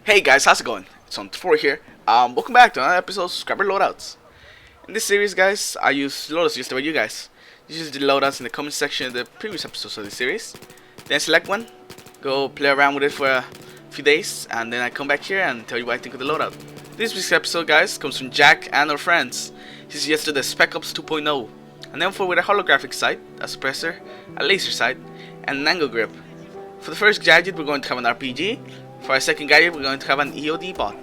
Hey guys, how's it going? It's on 4 here. Welcome back to another episode of Subscriber Loadouts. In this series, guys, I use loadouts just about you guys. You use the loadouts in the comment section of the previous episodes of this series. Then select one, go play around with it for a few days, and then I come back here and tell you what I think of the loadout. This week's episode, guys, comes from Jack and our friends. He suggested the Spec Ops 2.0, an M4 with a holographic sight, a suppressor, a laser sight, and an angle grip. For the first gadget, we're going to have an RPG. For our second gadget, we're going to have an Eod Bot.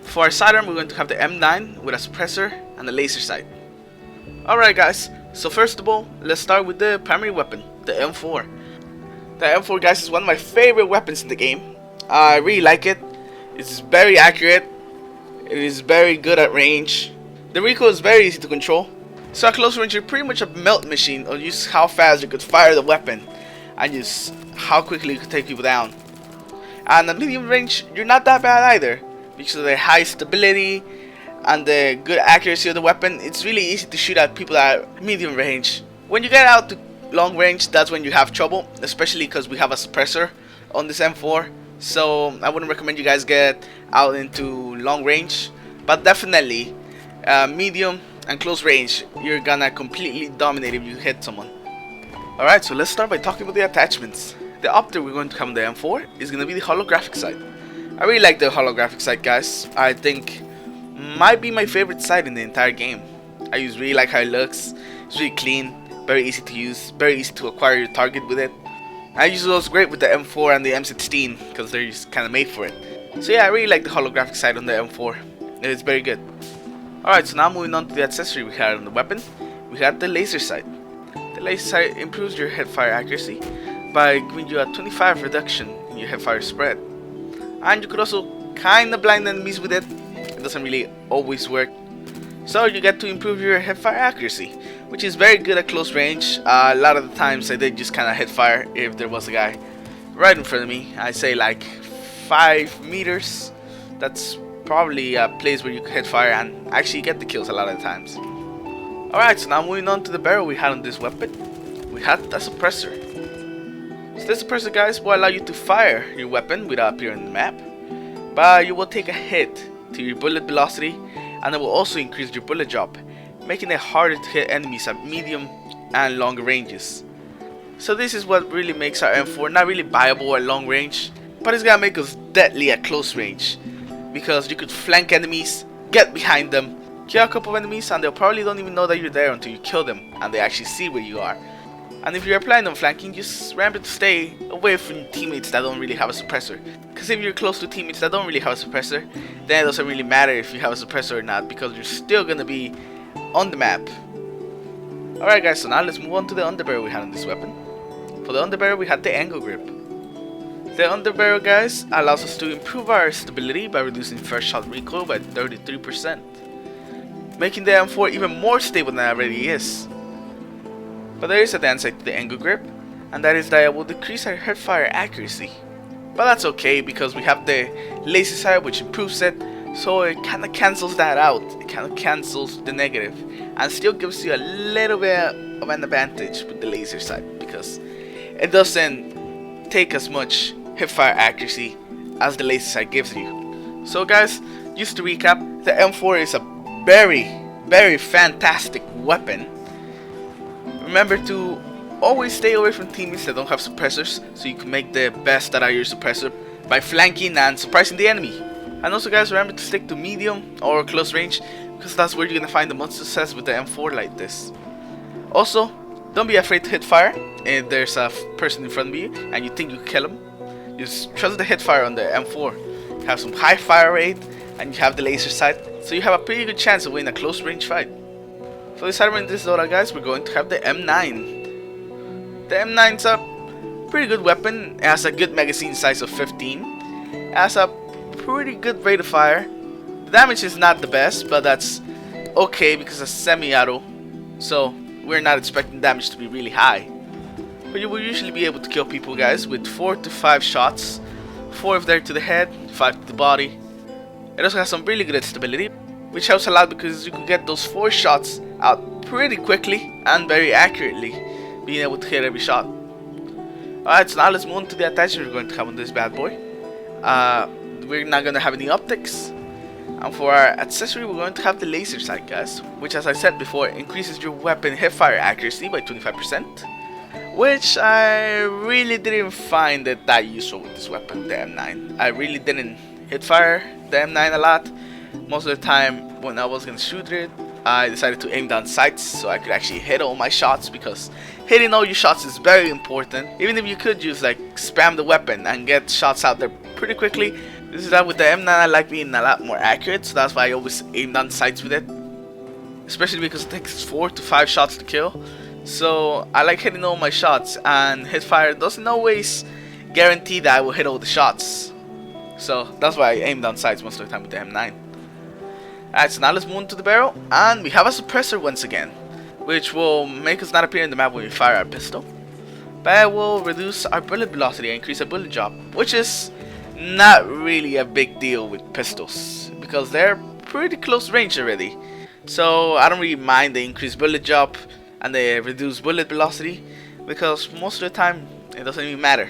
For our sidearm, we're going to have the M9 with a suppressor and a laser sight. Alright guys, so first of all, let's start with the primary weapon, the M4. The M4, guys, is one of my favorite weapons in the game. I really like it. It's very accurate. It is very good at range. The recoil is very easy to control. So at close range, you're pretty much a melt machine on just how fast you could fire the weapon and just how quickly you could take people down. And at medium range, you're not that bad either, because of the high stability and the good accuracy of the weapon. It's really easy to shoot at people at medium range. When you get out to long range, that's when you have trouble, especially because we have a suppressor on this M4. So I wouldn't recommend you guys get out into long range, but definitely medium and close range, you're gonna completely dominate if you hit someone. Alright, so let's start by talking about the attachments. The optic we're going to have on the M4 is going to be the Holographic Sight. I really like the Holographic Sight, guys. I think might be my favorite sight in the entire game. I just really like how it looks. It's really clean, very easy to use, very easy to acquire your target with it. I use those great with the M4 and the M16 because they're just kind of made for it. So yeah, I really like the Holographic Sight on the M4. It's very good. Alright, so now moving on to the accessory we had on the weapon. We had the laser sight. The laser sight improves your headfire accuracy by giving you a 25 reduction in your headfire spread. And you could also kinda blind enemies with it. It doesn't really always work. So you get to improve your headfire accuracy, which is very good at close range. A lot of the times I did just kinda headfire if there was a guy right in front of me. I say like 5 meters. That's probably a place where you could headfire and actually get the kills a lot of the times. Alright, so now moving on to the barrel we had on this weapon. We had a suppressor. So this suppressor, guys, will allow you to fire your weapon without appearing on the map, but you will take a hit to your bullet velocity, and it will also increase your bullet drop, making it harder to hit enemies at medium and longer ranges. So this is what really makes our M4 not really viable at long range, but it's gonna make us deadly at close range, because you could flank enemies, get behind them, kill a couple of enemies, and they'll probably don't even know that you're there until you kill them and they actually see where you are. And if you're planning on flanking, just remember to stay away from teammates that don't really have a suppressor. Because if you're close to teammates that don't really have a suppressor, then it doesn't really matter if you have a suppressor or not, because you're still gonna be on the map. Alright guys, so now let's move on to the underbarrel we had on this weapon. For the underbarrel we had the angle grip. The underbarrel, guys, allows us to improve our stability by reducing first shot recoil by 33%, making the M4 even more stable than it already is. But there is a downside to the angle grip, and that is that it will decrease our headfire accuracy. But that's okay, because we have the laser sight which improves it, so it kinda cancels that out. It kinda cancels the negative, and still gives you a little bit of an advantage with the laser sight, because it doesn't take as much headfire accuracy as the laser sight gives you. So guys, just to recap, the M4 is a very fantastic weapon. Remember to always stay away from teammates that don't have suppressors, so you can make the best out of your suppressor by flanking and surprising the enemy. And also guys, remember to stick to medium or close range, because that's where you're gonna find the most success with the M4 like this. Also, don't be afraid to hit fire if there's a person in front of you and you think you can kill him. Just trust the hit fire on the M4. You have some high fire rate and you have the laser sight, so you have a pretty good chance of winning a close range fight. For this item in this loadout, guys, we're going to have the M9. The M9's a pretty good weapon. It has a good magazine size of 15. It has a pretty good rate of fire. The damage is not the best, but that's okay because it's semi-auto, so we're not expecting damage to be really high. But you will usually be able to kill people, guys, with 4 to 5 shots. 4 if they're to the head, 5 to the body. It also has some really good stability, which helps a lot because you can get those 4 shots out pretty quickly and very accurately, being able to hit every shot. Alright, so now let's move on to the attachment we're going to have on this bad boy. we're not gonna have any optics. And for our accessory, we're going to have the laser sight, guys, which, as I said before, increases your weapon hipfire accuracy by 25%, which I really didn't find it that useful with this weapon, the M9. I really didn't hipfire the M9 a lot. Most of the time when I was gonna shoot it, I decided to aim down sights so I could actually hit all my shots, because hitting all your shots is very important. Even if you could use like spam the weapon and get shots out there pretty quickly, this is that with the M9 I like being a lot more accurate, so that's why I always aim down sights with it. Especially because it takes 4 to 5 shots to kill. So I like hitting all my shots, and hipfire doesn't always guarantee that I will hit all the shots. So that's why I aim down sights most of the time with the M9. Alright, so now let's move into the barrel, and we have a suppressor once again, which will make us not appear in the map when we fire our pistol. But it will reduce our bullet velocity and increase our bullet drop, which is not really a big deal with pistols, because they're pretty close range already. So I don't really mind the increased bullet drop and the reduced bullet velocity, because most of the time it doesn't even matter.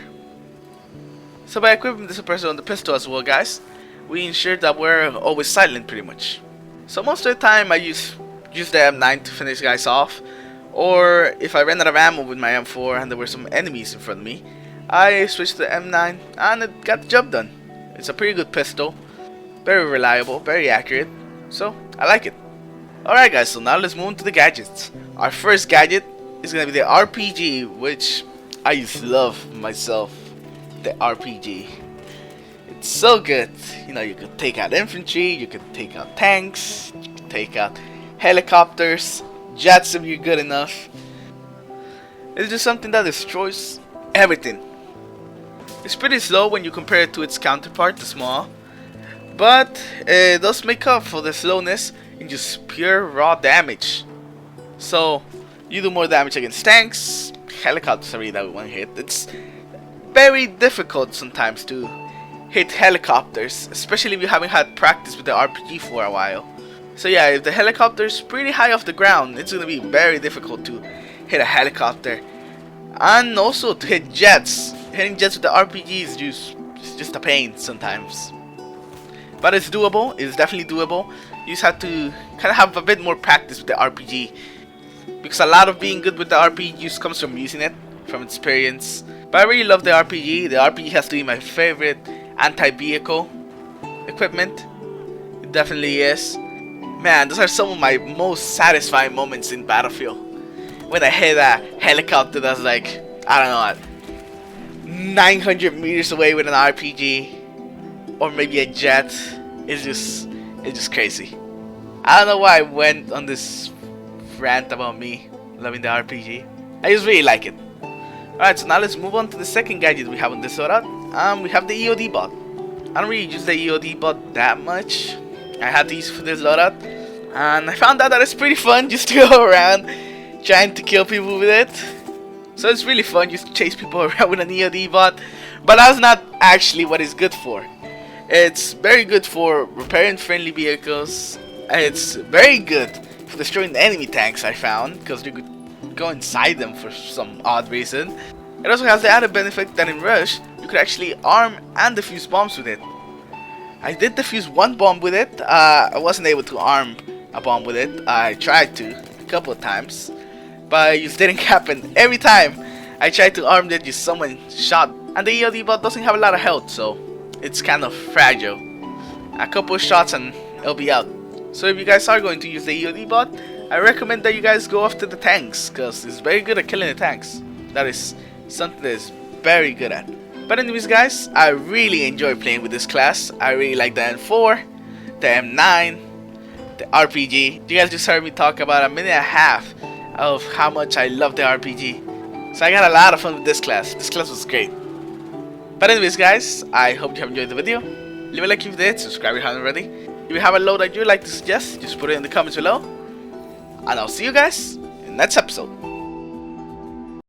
So by equipping the suppressor on the pistol as well, guys, we ensure that we're always silent pretty much. So most of the time I use the M9 to finish guys off, or if I ran out of ammo with my M4 and there were some enemies in front of me, I switched to the M9 and it got the job done. It's a pretty good pistol, very reliable, very accurate, so I like it. Alright guys, so now let's move on to the gadgets. Our first gadget is going to be the RPG, which I used to love myself, the RPG. It's so good. You know, you could take out infantry, you could take out tanks, you could take out helicopters, jets if you're good enough. It's just something that destroys everything. It's pretty slow when you compare it to its counterpart, the small, but it does make up for the slowness in just pure raw damage. So you do more damage against tanks, helicopters are really that one hit. It's very difficult sometimes to hit helicopters, especially if you haven't had practice with the RPG for a while. So yeah, if the helicopter is pretty high off the ground, it's gonna be very difficult to hit a helicopter, and also to hit jets. Hitting jets with the RPG is just a pain sometimes, but it's doable. It's definitely doable. You just have to kind of have a bit more practice with the RPG, because a lot of being good with the RPG just comes from using it, from experience. But I really love the RPG. The RPG has to be my favorite anti-vehicle equipment. It definitely is. Man, those are some of my most satisfying moments in Battlefield. When I hit a helicopter that's like, I don't know, 900 meters away with an RPG, or maybe a jet. It's just crazy. I don't know why I went on this rant about me loving the RPG. I just really like it. Alright, so now let's move on to the second gadget we have on this loadout. We have the Eod Bot. I don't really use the Eod Bot that much. I had to use it for this loadout, and I found out that it's pretty fun just to go around trying to kill people with it. So it's really fun just to chase people around with an Eod Bot, but that's not actually what it's good for. It's very good for repairing friendly vehicles. It's very good for destroying enemy tanks, I found, because you could go inside them for some odd reason. It also has the added benefit that in Rush, you could actually arm and defuse bombs with it. I did defuse one bomb with it. I wasn't able to arm a bomb with it. I tried to a couple of times, but it just didn't happen. Every time I tried to arm it, just someone shot. And the Eod Bot doesn't have a lot of health, so it's kind of fragile. A couple of shots and it'll be out. So if you guys are going to use the Eod Bot, I recommend that you guys go after the tanks, because it's very good at killing the tanks. That is something that is very good at. But anyways guys, I really enjoy playing with this class. I really like the M4, the M9, the RPG. You guys just heard me talk about a minute and a half of how much I love the RPG. So I got a lot of fun with this class. This class was great. But anyways guys, I hope you have enjoyed the video. Leave a like if you did, subscribe if you haven't already. If you have a load that you'd like to suggest, just put it in the comments below. And I'll see you guys in the next episode.